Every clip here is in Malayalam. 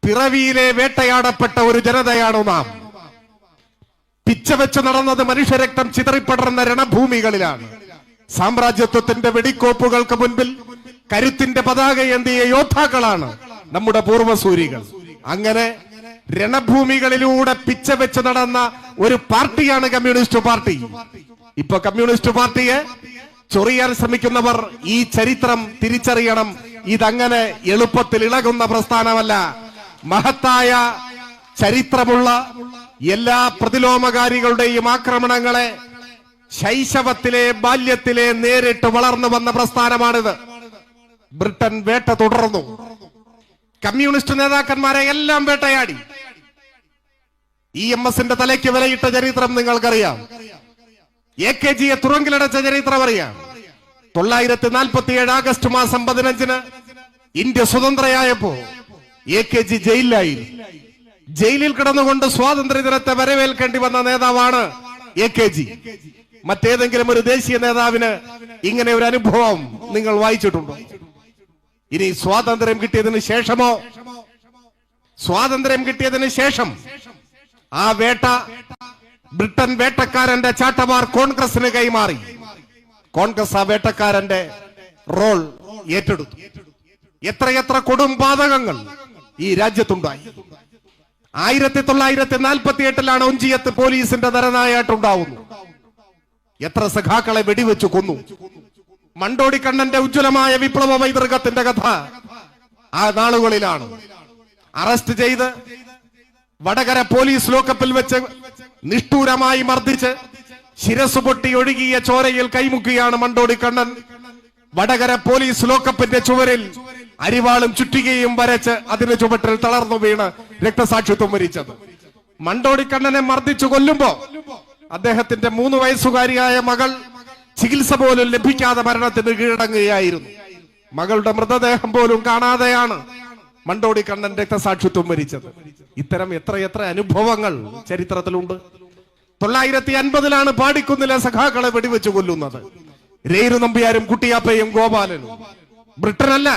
പിറവിയിലെ വേട്ടയാടപ്പെട്ട ഒരു ജനതയാണോ നാം. പിച്ചവെച്ച് നടന്നത് മനുഷ്യരക്തം ചിതറിപ്പടർന്ന രണഭൂമികളിലാണ്. സാമ്രാജ്യത്വത്തിന്റെ വെടിക്കോപ്പുകൾക്ക് മുൻപിൽ കരുത്തിന്റെ പതാകയേന്തിയ യോദ്ധാക്കളാണ് നമ്മുടെ പൂർവ്വസൂരികൾ. അങ്ങനെ രണഭൂമികളിലൂടെ പിച്ചവെച്ച് നടന്ന ഒരു പാർട്ടിയാണ് കമ്മ്യൂണിസ്റ്റ് പാർട്ടി. ഇപ്പൊ കമ്മ്യൂണിസ്റ്റ് പാർട്ടിയെ ചൊറിയാൻ ശ്രമിക്കുന്നവർ ഈ ചരിത്രം തിരിച്ചറിയണം. ഇതങ്ങനെ എളുപ്പത്തിൽ ഇളകുന്ന പ്രസ്ഥാനമല്ല. മഹത്തായ ചരിത്രമുള്ള എല്ലാ പ്രതിലോമകാരികളുടെയും ആക്രമണങ്ങളെ ശൈശവത്തിലെ ബാല്യത്തിലെ നേരിട്ട് വളർന്നു വന്ന പ്രസ്ഥാനമാണിത്. ബ്രിട്ടൻ വേട്ട തുടർന്നു. കമ്മ്യൂണിസ്റ്റ് നേതാക്കന്മാരെ എല്ലാം വേട്ടയാടി. EMSന്റെ തലയ്ക്ക് വിലയിട്ട ചരിത്രം നിങ്ങൾക്കറിയാം. AKGയെ തുറങ്കിലടച്ച ചരിത്രം അറിയാം. 947 ആഗസ്റ്റ് മാസം 15 ഇന്ത്യ സ്വതന്ത്രയായപ്പോ AKG ജയിലിലായി. ജയിലിൽ കിടന്നുകൊണ്ട് സ്വാതന്ത്ര്യ ദിനത്തെ വരവേൽക്കേണ്ടി വന്ന നേതാവാണ് AKG. മറ്റേതെങ്കിലും ഒരു ദേശീയ നേതാവിന് ഇങ്ങനെ ഒരു അനുഭവം നിങ്ങൾ വായിച്ചിട്ടുണ്ടോ? ഇനി സ്വാതന്ത്ര്യം കിട്ടിയതിന് ശേഷമോ? സ്വാതന്ത്ര്യം കിട്ടിയതിന് ശേഷം ആ വേട്ട ബ്രിട്ടൻ വേട്ടക്കാരന്റെ ചാട്ടവാർ കോൺഗ്രസിന് കൈമാറി. കോൺഗ്രസ് ആ വേട്ടക്കാരന്റെ റോൾ ഏറ്റെടുത്തു. എത്രയെത്ര കൊടുംപാതകങ്ങൾ ഈ രാജ്യത്തുണ്ടായി. 1948 ഒഞ്ചിയത്ത് പോലീസിന്റെ നരനായാട്ടുണ്ടാവുന്നു. എത്ര സഖാക്കളെ വെടിവെച്ചു കൊന്നു. മണ്ടോടിക്കണ്ണന്റെ ഉജ്ജ്വലമായ വിപ്ലവ പൈതൃകത്തിന്റെ കഥ ആ നാളുകളിലാണ്. അറസ്റ്റ് ചെയ്ത് വടകര പോലീസ് ലോക്കപ്പിൽ വെച്ച് നിഷ്ഠൂരമായി മർദ്ദിച്ച് ശിരസ് പൊട്ടി ഒഴുകിയ ചോരയിൽ കൈമുക്കിയാണ് മണ്ടോടിക്കണ്ണൻ വടകര പോലീസ് ലോക്കപ്പിന്റെ ചുവരിൽ അരിവാളും ചുറ്റികയും വരച്ച് അതിന് ചുവട്ടിൽ തളർന്നു വീണ് രക്തസാക്ഷിത്വം വരിച്ചത്. മണ്ടോടിക്കണ്ണനെ മർദ്ദിച്ചു കൊല്ലുമ്പോ അദ്ദേഹത്തിന്റെ 3 വയസ്സുകാരിയായ മകൾ ചികിത്സ പോലും ലഭിക്കാതെ മരണത്തിന് കീഴടങ്ങുകയായിരുന്നു. മകളുടെ മൃതദേഹം പോലും കാണാതെയാണ് മണ്ടോടിക്കണ്ണൻ രക്തസാക്ഷിത്വം വരിച്ചത്. ഇത്തരം എത്രയെത്ര അനുഭവങ്ങൾ ചരിത്രത്തിലുണ്ട്. 950 പാടിക്കുന്നിലെ സഖാക്കളെ വെടിവെച്ചു കൊല്ലുന്നത്. രേരു നമ്പ്യാരും കുട്ടിയാപ്പയും ഗോപാലനും. ബ്രിട്ടനല്ല,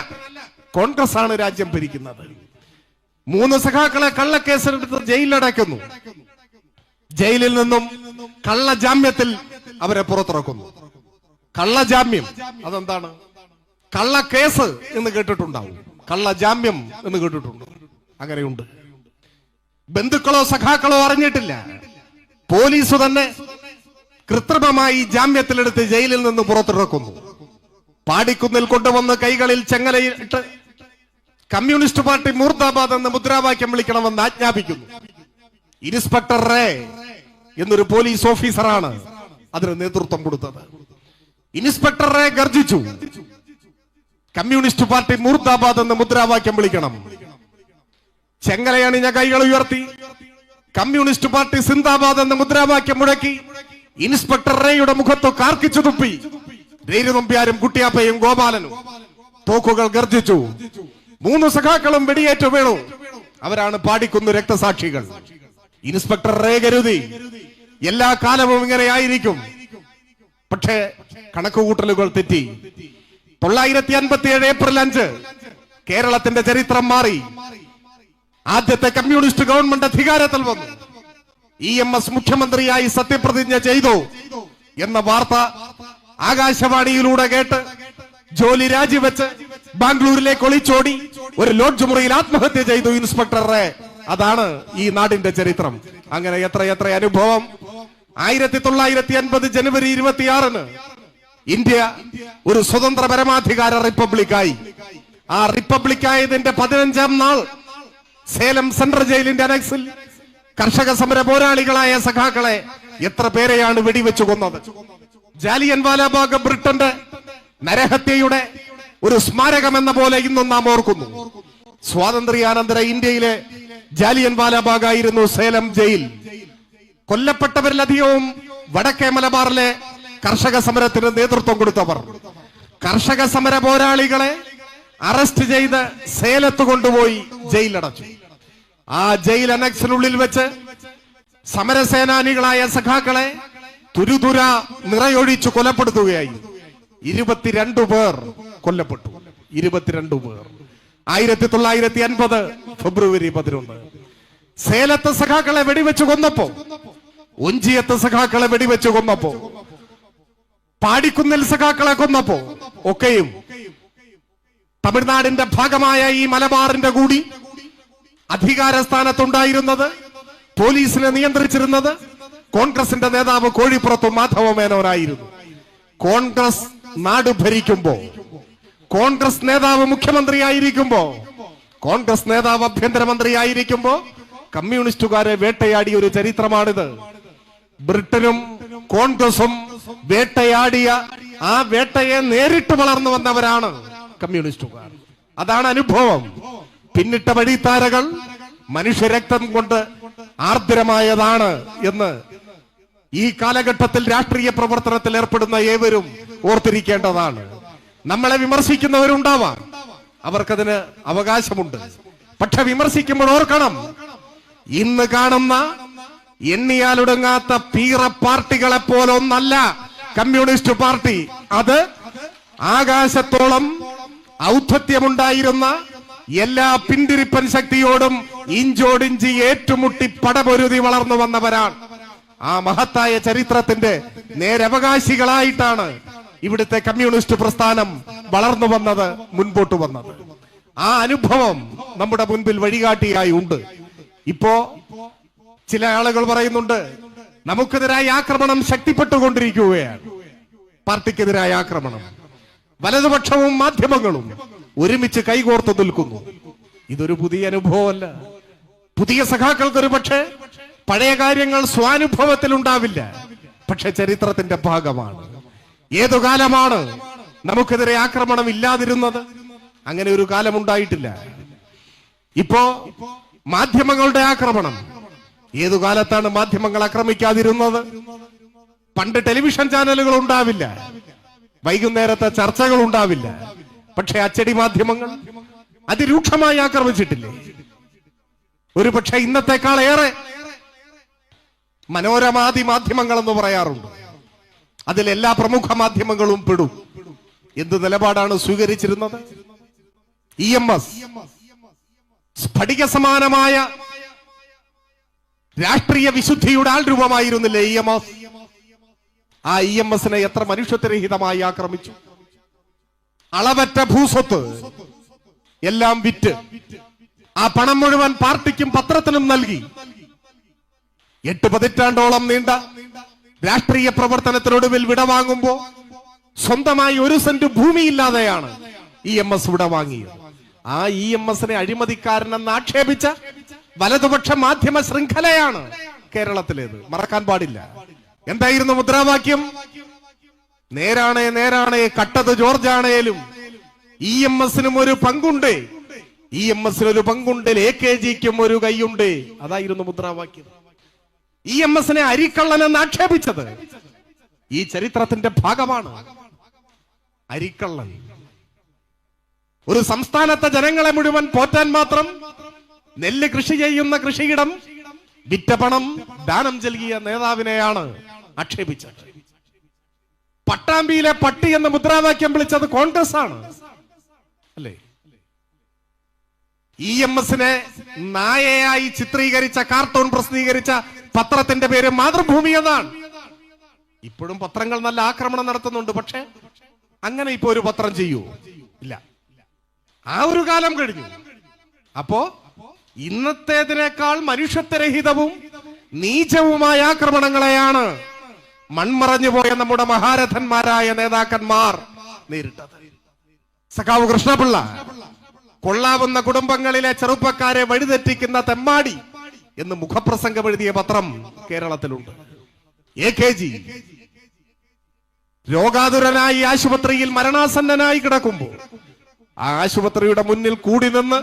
കോൺഗ്രസ് ആണ് രാജ്യം ഭരിക്കുന്നത്. 3 സഖാക്കളെ കള്ളക്കേസെടുത്ത് ജയിലിലടയ്ക്കുന്നു. ജയിലിൽ നിന്നും കള്ളജാമ്യത്തിൽ അവരെ പുറത്തിറക്കുന്നു. കള്ളജാമ്യം അതെന്താണ്? കള്ളക്കേസ് എന്ന് കേട്ടിട്ടുണ്ടാവും, കള്ളജാമ്യം എന്ന് കേട്ടിട്ടുണ്ട്. അങ്ങനെയുണ്ട്. ബന്ധുക്കളോ സഖാക്കളോ അറിഞ്ഞിട്ടില്ല. പോലീസ് തന്നെ കൃത്രിമമായി ജാമ്യത്തിലെടുത്ത് ജയിലിൽ നിന്ന് പുറത്തിറക്കുന്നു. പാടിക്കുന്നിൽ കൊണ്ടുവന്ന് കൈകളിൽ ചെങ്ങലയിട്ട് കമ്മ്യൂണിസ്റ്റ് പാർട്ടി മൂർദാബാദ് എന്ന മുദ്രാവാക്യം വിളിക്കണമെന്ന് ആജ്ഞാപിക്കുന്നു. ഇൻസ്പെക്ടർ റേ എന്നൊരു പോലീസ് ഓഫീസറാണ് അതിന് നേതൃത്വം കൊടുത്തത്. ഇൻസ്പെക്ടർ റേ ഗർജിച്ചു, കമ്മ്യൂണിസ്റ്റ് പാർട്ടി മൂർദാബാദ് എന്ന മുദ്രാവാക്യം വിളിക്കണം. ചെങ്ങലയണിഞ്ഞ കൈകൾ ഉയർത്തി കമ്മ്യൂണിസ്റ്റ് പാർട്ടി സിന്ദാബാദ് എന്ന മുദ്രാവാക്യം മുഴക്കി ഇൻസ്പെക്ടർ റേയുടെ മുഖത്ത് കാർക്കിച്ചു തുപ്പി രേരു നമ്പ്യാരും കുട്ടിയാപ്പയും ഗോപാലനും. തോക്കുകൾ ഗർജിച്ചു. 3 സഖാക്കളും വെടിയേറ്റു വീണു. അവരാണ് പാടിക്കുന്ന രക്തസാക്ഷികൾ. ഇൻസ്പെക്ടർ റേ കരുതി എല്ലാ കാലവും ഇങ്ങനെ ആയിരിക്കും. പക്ഷേ കണക്കുകൂട്ടലുകൾ തെറ്റി. 957 ഏപ്രിൽ 5 കേരളത്തിന്റെ ചരിത്രം മാറി. ആദ്യത്തെ കമ്മ്യൂണിസ്റ്റ് ഗവൺമെന്റ് അധികാരത്തിൽ വന്നു. EMS മുഖ്യമന്ത്രിയായി സത്യപ്രതിജ്ഞ ചെയ്തു എന്ന വാർത്ത ആകാശവാണിയിലൂടെ കേട്ട് ജോലി രാജിവെച്ച് ബാംഗ്ലൂരിലേക്ക് ഒളിച്ചോടി ഒരു ലോഡ്ജ് മുറിയിൽ ആത്മഹത്യ ചെയ്തു ഇൻസ്പെക്ടർ റേ. അതാണ് ഈ നാടിന്റെ ചരിത്രം. അങ്ങനെ എത്രയെത്ര അനുഭവം. 1950 ജനുവരി 26 ഇന്ത്യ ഒരു സ്വതന്ത്ര പരമാധികാര റിപ്പബ്ലിക്കായി. ആ റിപ്പബ്ലിക്കായതിന്റെ 15ാം നാൾ സേലം സെൻട്രൽ ജയിലിന്റെ അനക്സിൽ കർഷക സമര പോരാളികളായ സഖാക്കളെ എത്ര പേരെയാണ് വെടിവെച്ചു കൊന്നത്. ജാലിയൻ വാലാബാഗ് ബ്രിട്ടന്റെ നരഹത്യയുടെ ഒരു സ്മാരകം എന്ന പോലെ ഇന്നും നാം ഓർക്കുന്നു. സ്വാതന്ത്ര്യാനന്തര ഇന്ത്യയിലെ ജാലിയൻ വാലാബാഗ് ആയിരുന്നു സേലം ജയിൽ. കൊല്ലപ്പെട്ടവരിലധികവും വടക്കേ മലബാറിലെ കർഷക സമരത്തിന് നേതൃത്വം കൊടുത്തവർ. കർഷക സമര പോരാളികളെ അറസ്റ്റ് ചെയ്ത് സേലത്ത് കൊണ്ടുപോയി ജയിലടച്ചു. ആ ജയിൽ അനക്സിനുള്ളിൽ വെച്ച് സമരസേനാനികളായ സഖാക്കളെ തുരുതുര നിറയൊഴിച്ചു കൊലപ്പെടുത്തുകയായി. 22 പേർ കൊല്ലപ്പെട്ടു. 22 പേർ. 1950 ഫെബ്രുവരി 11 സേലത്തെ സഖാക്കളെ വെടിവെച്ച് കൊന്നപ്പോ, ഒഞ്ചിയത്തെ സഖാക്കളെ വെടിവെച്ച് കൊന്നപ്പോ, പാടിക്കുന്നിൽ സഖാക്കളെ കൊന്നപ്പോ ഒക്കെയും തമിഴ്നാടിന്റെ ഭാഗമായ ഈ മലബാറിന്റെ കൂടി അധികാര സ്ഥാനത്തുണ്ടായിരുന്നത്, പോലീസിനെ നിയന്ത്രിച്ചിരുന്നത് കോൺഗ്രസിന്റെ നേതാവ് കോഴിപ്പുറത്തു മാധവ മേനോനായിരുന്നു. കോൺഗ്രസ് നാട് ഭരിക്കുമ്പോ, കോൺഗ്രസ് നേതാവ് മുഖ്യമന്ത്രിയായിരിക്കുമ്പോ, കോൺഗ്രസ് നേതാവ് ആഭ്യന്തരമന്ത്രിയായിരിക്കുമ്പോ കമ്മ്യൂണിസ്റ്റുകാരെ വേട്ടയാടിയ ഒരു ചരിത്രമാണിത്. ബ്രിട്ടനും കോൺഗ്രസും വേട്ടയാടിയ ആ വേട്ടയെ നേരിട്ട് വളർന്നു വന്നവരാണ് കമ്മ്യൂണിസ്റ്റുകാർ. അതാണ് അനുഭവം. പിന്നിട്ട വഴിത്താരകൾ മനുഷ്യരക്തം കൊണ്ട് ആർദ്രമായതാണ് എന്ന് ഈ കാലഘട്ടത്തിൽ രാഷ്ട്രീയ പ്രവർത്തനത്തിൽ ഏർപ്പെടുന്ന ഏവരും ഓർത്തിരിക്കേണ്ടതാണ്. നമ്മളെ വിമർശിക്കുന്നവരുണ്ടാവാം, അവർക്കതിന് അവകാശമുണ്ട്. പക്ഷെ വിമർശിക്കുമ്പോൾ ഓർക്കണം, ഇന്ന് കാണുന്ന എണ്ണിയാലൊടുങ്ങാത്ത പീറ പാർട്ടികളെ പോലൊന്നല്ല കമ്മ്യൂണിസ്റ്റ് പാർട്ടി. അത് ആകാശത്തോളം ഔദ്ധത്യമുണ്ടായിരുന്ന എല്ലാ പിന്തിരിപ്പൻ ശക്തിയോടും ഇഞ്ചോടിഞ്ചി ഏറ്റുമുട്ടി പടപൊരുതി വളർന്നു വന്നവരാണ്. ആ മഹത്തായ ചരിത്രത്തിന്റെ നേരവകാശികളായിട്ടാണ് ഇവിടുത്തെ കമ്മ്യൂണിസ്റ്റ് പ്രസ്ഥാനം വളർന്നു വന്നത്, മുൻപോട്ട് വന്നത്. ആ അനുഭവം നമ്മുടെ മുൻപിൽ വഴികാട്ടിയായി ഉണ്ട്. ഇപ്പോ ചില ആളുകൾ പറയുന്നുണ്ട്, നമുക്കെതിരായ ആക്രമണം ശക്തിപ്പെട്ടുകൊണ്ടിരിക്കുകയാണ്. പാർട്ടിക്കെതിരായ ആക്രമണം. വലതുപക്ഷവും മാധ്യമങ്ങളും ഒരുമിച്ച് കൈകോർത്ത് നിൽക്കുന്നു. ഇതൊരു പുതിയ അനുഭവമല്ല. പുതിയ സഖാക്കൾക്കൊരു പക്ഷേ പഴയ കാര്യങ്ങൾ സ്വാനുഭവത്തിൽ ഉണ്ടാവില്ല, പക്ഷെ ചരിത്രത്തിന്റെ ഭാഗമാണ്. ഏതു കാലമാണ് നമുക്കെതിരെ ആക്രമണം ഇല്ലാതിരുന്നത്? അങ്ങനെ ഒരു കാലം ഉണ്ടായിട്ടില്ല. ഇപ്പോ മാധ്യമങ്ങളുടെ ആക്രമണം. ഏതു കാലത്താണ് മാധ്യമങ്ങൾ ആക്രമിക്കാതിരുന്നത്? പണ്ട് ടെലിവിഷൻ ചാനലുകൾ ഉണ്ടാവില്ല, വൈകുന്നേരത്തെ ചർച്ചകൾ ഉണ്ടാവില്ല, പക്ഷെ അച്ചടി മാധ്യമങ്ങൾ അതിരൂക്ഷമായി ആക്രമിച്ചിട്ടില്ലേ? ഒരു പക്ഷെ ഇന്നത്തെക്കാൾ ഏറെ മനോരമാദി മാധ്യമങ്ങൾ എന്ന് പറയാറുണ്ട്. അതിൽ എല്ലാ പ്രമുഖ മാധ്യമങ്ങളും പെടും. എന്ത് നിലപാടാണ് സ്വീകരിച്ചിരുന്നത്? EMS സ്ഫടിക സമാനമായ രാഷ്ട്രീയ വിശുദ്ധിയുടെ ആൾ രൂപമായിരുന്നില്ലേ EMS? ആ EMSനെ എത്ര മനുഷ്യത്വരഹിതമായി ആക്രമിച്ചു. അളവറ്റ ഭൂസ്വത്ത് എല്ലാം വിറ്റ് ആ പണം മുഴുവൻ പാർട്ടിക്കും പത്രത്തിനും നൽകി 8 പതിറ്റാണ്ടോളം നീണ്ട രാഷ്ട്രീയ പ്രവർത്തനത്തിനൊടുവിൽ വിടവാങ്ങുമ്പോ സ്വന്തമായി 1 സെന്റ് ഭൂമിയില്ലാതെയാണ് EMS വിടവാങ്ങിയത്. ആ EMSനെ അഴിമതിക്കാരനെന്ന് ആക്ഷേപിച്ച വലതുപക്ഷ മാധ്യമ ശൃംഖലയാണ് കേരളത്തിലേത്. മറക്കാൻ പാടില്ല. എന്തായിരുന്നു മുദ്രാവാക്യം? നേരാണേ നേരാണേ, കട്ടത് ജോർജാണേലും EMSനും ഒരു പങ്കുണ്ട്, EMSനൊരു പങ്കുണ്ട്, AKGക്കും ഒരു കൈയുണ്ട്. അതായിരുന്നു മുദ്രാവാക്യം. EMSനെ അരിക്കള്ളനെന്ന് ആക്ഷേപിച്ചത് ഈ ചരിത്രത്തിന്റെ ഭാഗമാണ്. അരിക്കള്ളൻ. ഒരു സംസ്ഥാനത്തെ ജനങ്ങളെ മുഴുവൻ പോറ്റാൻ മാത്രം നെല്ല് കൃഷി ചെയ്യുന്ന കൃഷിയിടം വിറ്റ പണം ദാനം നൽകിയ നേതാവിനെയാണ് ആക്ഷേപിച്ചത്. പട്ടാമ്പിയിലെ പട്ടി എന്ന മുദ്രാവാക്യം വിളിച്ചത് കോൺഗ്രസ് ആണ്, അല്ലേ? EMSനെ നായയായി ചിത്രീകരിച്ച, കാർട്ടൂൺ പ്രസിദ്ധീകരിച്ച പത്രത്തിന്റെ പേര് മാതൃഭൂമി എന്നാണ്. ഇപ്പോഴും പത്രങ്ങൾ നല്ല ആക്രമണം നടത്തുന്നുണ്ട്, പക്ഷെ അങ്ങനെ ഇപ്പൊ ഒരു പത്രം ചെയ്യൂ? ഇല്ല. ആ ഒരു കാലം കഴിഞ്ഞു. അപ്പോ ഇന്നത്തേതിനേക്കാൾ മനുഷ്യത്വരഹിതവും നീചവുമായ ആക്രമണങ്ങളെയാണ് മൺമറഞ്ഞു പോയ നമ്മുടെ മഹാരഥന്മാരായ നേതാക്കന്മാർ നേരിട്ടത്. സഖാവ് കൃഷ്ണപിള്ള കൊള്ളാവുന്ന കുടുംബങ്ങളിലെ ചെറുപ്പക്കാരെ വഴിതെറ്റിക്കുന്ന തെമ്മാടി എന്ന് മുഖപ്രസംഗം എഴുതിയ പത്രം കേരളത്തിലുണ്ട്. AKG രോഗാതുരനായി ആശുപത്രിയിൽ മരണാസന്നനായി കിടക്കുമ്പോൾ ആ ആശുപത്രിയുടെ മുന്നിൽ കൂടി നിന്ന്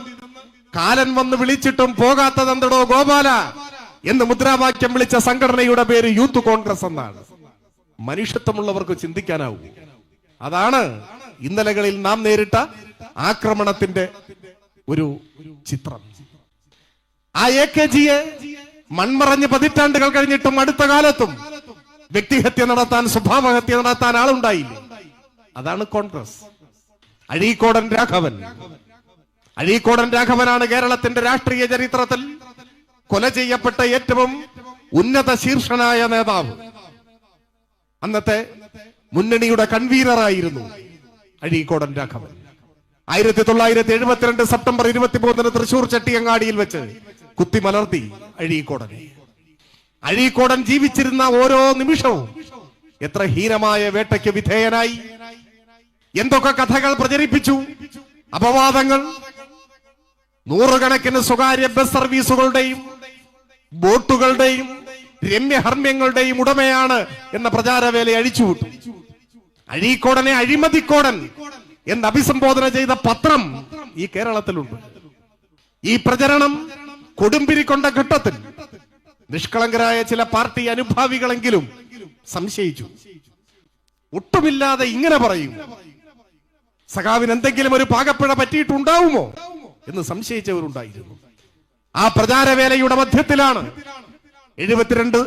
കാലൻ വന്ന് വിളിച്ചിട്ടും പോകാത്തതെന്തടോ ഗോപാല എന്ന് മുദ്രാവാക്യം വിളിച്ച സംഘടനയുടെ പേര് യൂത്ത് കോൺഗ്രസ് എന്നാണ്. മനുഷ്യത്വമുള്ളവർക്ക് ചിന്തിക്കാനാവൂ. അതാണ് ഇന്നലകളിൽ നാം നേരിട്ട ആക്രമണത്തിന്റെ ഒരു ചിത്രം. ആ AKGയെ മൺമറഞ്ഞ് പതിറ്റാണ്ടുകൾ കഴിഞ്ഞിട്ടും അടുത്ത കാലത്തും വ്യക്തിഹത്യ നടത്താൻ, സ്വഭാവഹത്യ നടത്താൻ ആളുണ്ടായില്ല. അതാണ് കോൺഗ്രസ്. അഴീക്കോടൻ രാഘവൻ, അഴീക്കോടൻ രാഘവനാണ് കേരളത്തിന്റെ രാഷ്ട്രീയ ചരിത്രത്തിൽ കൊല ചെയ്യപ്പെട്ട ഏറ്റവും ഉന്നത ശീർഷനായ നേതാവ്. അന്നത്തെ മുന്നണിയുടെ കൺവീനറായിരുന്നു അഴീക്കോടൻ രാഘവൻ. 1972 സെപ്റ്റംബർ 23 തൃശൂർ ചട്ടിയങ്ങാടിയിൽ വെച്ച് കുത്തിമലർത്തി അഴീക്കോടനെ. അഴീക്കോടൻ ജീവിച്ചിരുന്ന ഓരോ നിമിഷവും എത്ര ഹീനമായ വേട്ടയ്ക്ക് വിധേയനായി, എന്തൊക്കെ കഥകൾ പ്രചരിപ്പിച്ചു, അപവാദങ്ങൾ. നൂറുകണക്കിന് സ്വകാര്യ ബസ് സർവീസുകളുടെയും ബോട്ടുകളുടെയും രമ്യഹർമ്മ്യങ്ങളുടെയും ഉടമയാണ് എന്ന പ്രചാരവേല അഴിച്ചുവിട്ടു. അഴീക്കോടനെ അഴിമതിക്കോടൻ എന്ന് അഭിസംബോധന ചെയ്ത പത്രം ഈ കേരളത്തിലുണ്ട്. ഈ പ്രചരണം കൊടുമ്പിരിക്കൊണ്ട ഘട്ടത്തിൽ നിഷ്കളങ്കരായ ചില പാർട്ടി അനുഭാവികളെങ്കിലും സംശയിച്ചു. ഒട്ടുമില്ലാതെ ഇങ്ങനെ പറയും, സഖാവിന് എന്തെങ്കിലും ഒരു പാകപ്പിഴ പറ്റിയിട്ടുണ്ടാവുമോ എന്ന് സംശയിച്ചവരുണ്ടായിരുന്നു. ആ പ്രചാരവേലയുടെ മധ്യത്തിലാണ് 72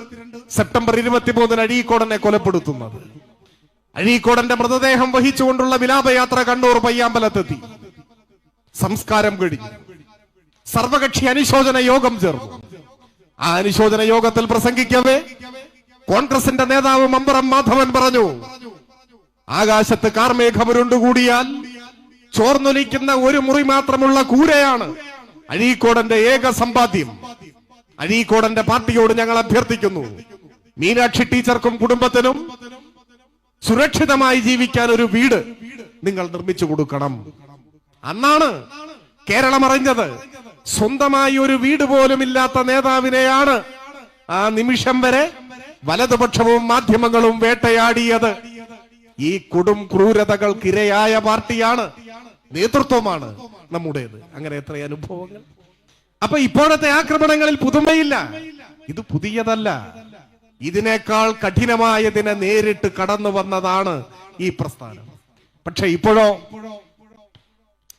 സെപ്റ്റംബർ 23 അഴീക്കോടനെ കൊലപ്പെടുത്തുന്നത്. അഴീക്കോടന്റെ മൃതദേഹം വഹിച്ചുകൊണ്ടുള്ള വിലാപയാത്ര കണ്ണൂർ പയ്യാമ്പലത്തെത്തി. സംസ്കാരം കഴിഞ്ഞു. സർവകക്ഷി അനുശോചന യോഗം ചേർന്നു. ആ അനുശോചന യോഗത്തിൽ പ്രസംഗിക്കവേ കോൺഗ്രസിന്റെ നേതാവ് മമ്പറം മാധവൻ പറഞ്ഞു, ആകാശത്ത് കാർമേഘമുരുണ്ടുകൂടിയാൽ ചോർന്നൊലിക്കുന്ന ഒരു മുറി മാത്രമുള്ള കൂരയാണ് അഴീക്കോടന്റെ ഏക സമ്പാദ്യം. അഴീക്കോടന്റെ പാർട്ടിയോട് ഞങ്ങൾ അഭ്യർത്ഥിക്കുന്നു, മീനാക്ഷി ടീച്ചർക്കും കുടുംബത്തിനും സുരക്ഷിതമായി ജീവിക്കാൻ ഒരു വീട് നിങ്ങൾ നിർമ്മിച്ചു കൊടുക്കണം. അന്നാണ് കേരളം അറിഞ്ഞത്, സ്വന്തമായി ഒരു വീട് പോലും ഇല്ലാത്ത നേതാവിനെയാണ് ആ നിമിഷം വരെ വലതുപക്ഷവും മാധ്യമങ്ങളും വേട്ടയാടിയത്. ഈ കൊടും ക്രൂരതകൾക്കിരയായ പാർട്ടിയാണ്, നേതൃത്വമാണ് നമ്മുടേത്. അങ്ങനെ എത്ര അനുഭവങ്ങൾ. അപ്പൊ ഇപ്പോഴത്തെ ആക്രമണങ്ങളിൽ പുതുമയില്ല, ഇത് പുതിയതല്ല. ഇതിനേക്കാൾ കഠിനമായതിനെ നേരിട്ട് കടന്നു വന്നതാണ് ഈ പ്രസ്ഥാനം. പക്ഷെ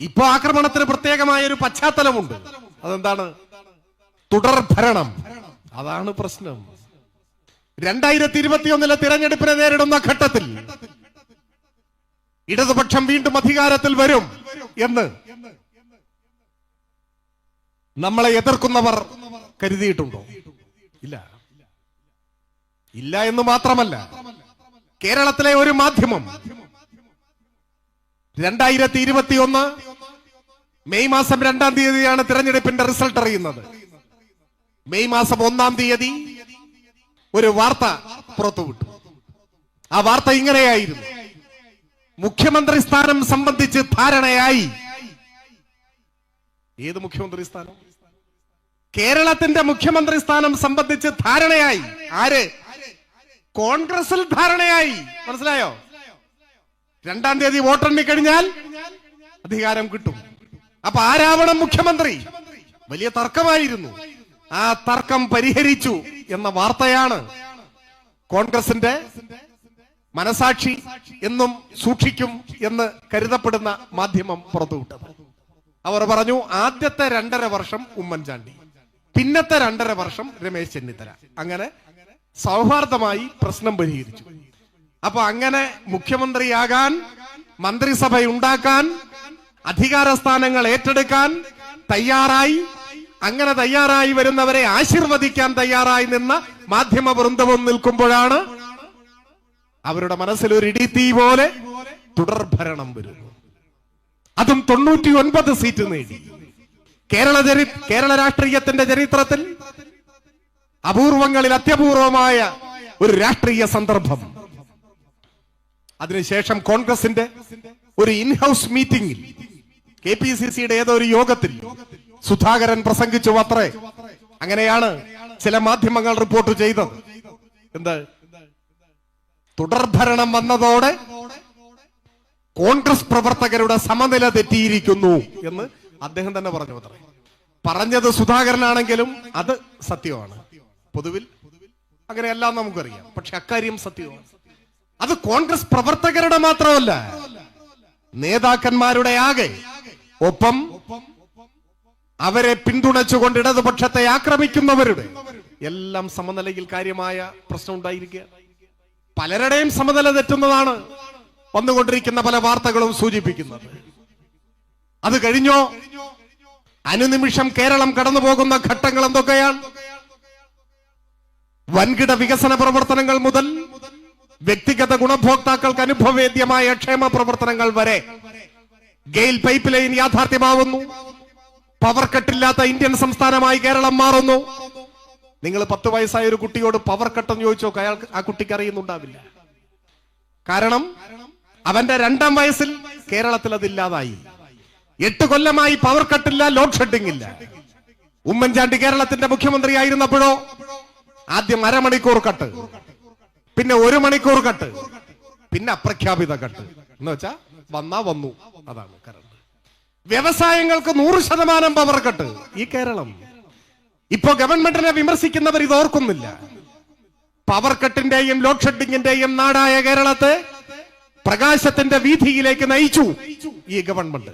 ഇപ്പോ ആക്രമണത്തിന് പ്രത്യേകമായ ഒരു പശ്ചാത്തലമുണ്ട്. അതെന്താണ്? തുടർ ഭരണം. അതാണ് പ്രശ്നം. 2021 തിരഞ്ഞെടുപ്പിനെ നേരിടുന്ന ഘട്ടത്തിൽ ഇടതുപക്ഷം വീണ്ടും അധികാരത്തിൽ വരും എന്ന് നമ്മളെ എതിർക്കുന്നവർ കരുതിയിട്ടുണ്ടോ? ഇല്ല. ഇല്ല എന്ന് മാത്രമല്ല, കേരളത്തിലെ ഒരു മാധ്യമം 2021 മെയ് മാസം 2-ാം തീയതിയാണ് തിരഞ്ഞെടുപ്പിന്റെ റിസൾട്ട് അറിയുന്നത്. മെയ് മാസം 1-ാം തീയതി ഒരു വാർത്ത പുറത്തുവിട്ടു. ആ വാർത്ത ഇങ്ങനെയായിരുന്നു: മുഖ്യമന്ത്രി സ്ഥാനം സംബന്ധിച്ച് ധാരണയായി. ഏത് മുഖ്യമന്ത്രി സ്ഥാനം? കേരളത്തിന്റെ മുഖ്യമന്ത്രി സ്ഥാനം സംബന്ധിച്ച് ധാരണയായി. ആര്? കോൺഗ്രസിൽ ധാരണയായി. മനസ്സിലായോ? 2-ാം തീയതി വോട്ടെണ്ണി കഴിഞ്ഞാൽ അധികാരം കിട്ടും. അപ്പൊ ആരാവണം മുഖ്യമന്ത്രി? വലിയ തർക്കമായിരുന്നു. ആ തർക്കം പരിഹരിച്ചു എന്ന വാർത്തയാണ് കോൺഗ്രസിന്റെ മനസാക്ഷി എന്നും സൂക്ഷിക്കും എന്ന് കരുതപ്പെടുന്ന മാധ്യമം പുറത്തുവിട്ടത്. അവർ പറഞ്ഞു, ആദ്യത്തെ 2.5 വർഷം ഉമ്മൻചാണ്ടി, പിന്നത്തെ 2.5 വർഷം രമേശ് ചെന്നിത്തല. അങ്ങനെ സൗഹാർദ്ദമായി പ്രശ്നം പരിഹരിച്ചു. അപ്പൊ അങ്ങനെ മുഖ്യമന്ത്രിയാകാൻ, മന്ത്രിസഭ ഉണ്ടാക്കാൻ, അധികാര സ്ഥാനങ്ങൾ ഏറ്റെടുക്കാൻ തയ്യാറായി. അങ്ങനെ തയ്യാറായി വരുന്നവരെ ആശീർവദിക്കാൻ തയ്യാറായി നിന്ന മാധ്യമ വൃന്ദവും നിൽക്കുമ്പോഴാണ് അവരുടെ മനസ്സിൽ ഒരു ഇടിത്തീ പോലെ തുടർ ഭരണം വരുന്നു. അതും 99 സീറ്റ് നേടി. കേരള രാഷ്ട്രീയത്തിന്റെ ചരിത്രത്തിൽ അപൂർവങ്ങളിൽ അത്യപൂർവമായ ഒരു രാഷ്ട്രീയ സന്ദർഭം. അതിനുശേഷം കോൺഗ്രസിന്റെ ഒരു ഇൻഹൌസ് മീറ്റിംഗിൽ, KPCCയുടെ ഏതോ ഒരു യോഗത്തിൽ സുധാകരൻ പ്രസംഗിച്ചു അത്രേ. അങ്ങനെയാണ് ചില മാധ്യമങ്ങൾ റിപ്പോർട്ട് ചെയ്തത്. എന്ത്? തുടർഭരണം വന്നതോടെ കോൺഗ്രസ് പ്രവർത്തകരുടെ സമനില തെറ്റിയിരിക്കുന്നു എന്ന് അദ്ദേഹം തന്നെ പറഞ്ഞു അത്രേ. പറഞ്ഞത് സുധാകരനാണെങ്കിലും അത് സത്യമാണ്. പൊതുവിൽ അങ്ങനെയെല്ലാം നമുക്കറിയാം. പക്ഷെ അക്കാര്യം സത്യമാണ്. അത് കോൺഗ്രസ് പ്രവർത്തകരുടെ മാത്രമല്ല, നേതാക്കന്മാരുടെ ആകെ. ഒപ്പം അവരെ പിന്തുണച്ചുകൊണ്ട് ഇടതുപക്ഷത്തെ ആക്രമിക്കുന്നവരുടെ എല്ലാം സമനിലയിൽ കാര്യമായ പ്രശ്നം ഉണ്ടായിരിക്കുക. പലരുടെയും സമനില തെറ്റുന്നതാണ് വന്നുകൊണ്ടിരിക്കുന്ന പല വാർത്തകളും സൂചിപ്പിക്കുന്നത്. അത് കഴിഞ്ഞോ അനുനിമിഷം കേരളം കടന്നുപോകുന്ന ഘട്ടങ്ങൾ എന്തൊക്കെയാണ്? വൻകിട വികസന പ്രവർത്തനങ്ങൾ മുതൽ വ്യക്തിഗത ഗുണഭോക്താക്കൾക്ക് അനുഭവവേദ്യമായ ക്ഷേമ പ്രവർത്തനങ്ങൾ വരെ. ഗെയിൽ പൈപ്പ് ലൈൻ യാഥാർത്ഥ്യമാവുന്നു. പവർ കട്ടില്ലാത്ത ഇന്ത്യൻ സംസ്ഥാനമായി കേരളം മാറുന്നു. നിങ്ങൾ 10 വയസ്സായ ഒരു കുട്ടിയോട് പവർ കട്ടെന്ന് ചോദിച്ചോ, അയാൾക്ക് ആ കുട്ടിക്ക് അറിയുന്നുണ്ടാവില്ല. കാരണം അവന്റെ 2ാം വയസ്സിൽ കേരളത്തിൽ അതില്ലാതായി. 8 കൊല്ലമായി പവർ കട്ടില്ല, ലോഡ് ഷെഡിംഗ് ഇല്ല. ഉമ്മൻചാണ്ടി കേരളത്തിന്റെ മുഖ്യമന്ത്രി ആയിരുന്നപ്പോഴോ ആദ്യം അരമണിക്കൂർ കട്ട്, പിന്നെ 1 മണിക്കൂർ കട്ട്, പിന്നെ അപ്രഖ്യാപിത കട്ട്. എന്ന് വെച്ചാ വന്നാ വന്നു, അതാണ് കറണ്ട്. വ്യവസായങ്ങൾക്ക് 100% പവർ കട്ട് ഈ കേരളം. ഇപ്പോ ഗവൺമെന്റിനെ വിമർശിക്കുന്നവർ ഇത് ഓർക്കുന്നില്ല. പവർ കട്ടിന്റെയും ലോഡ് ഷെഡിങ്ങിന്റെയും നാടായ കേരളത്തെ പ്രകാശത്തിന്റെ വീഥിയിലേക്ക് നയിച്ചു ഈ ഗവൺമെന്റ്.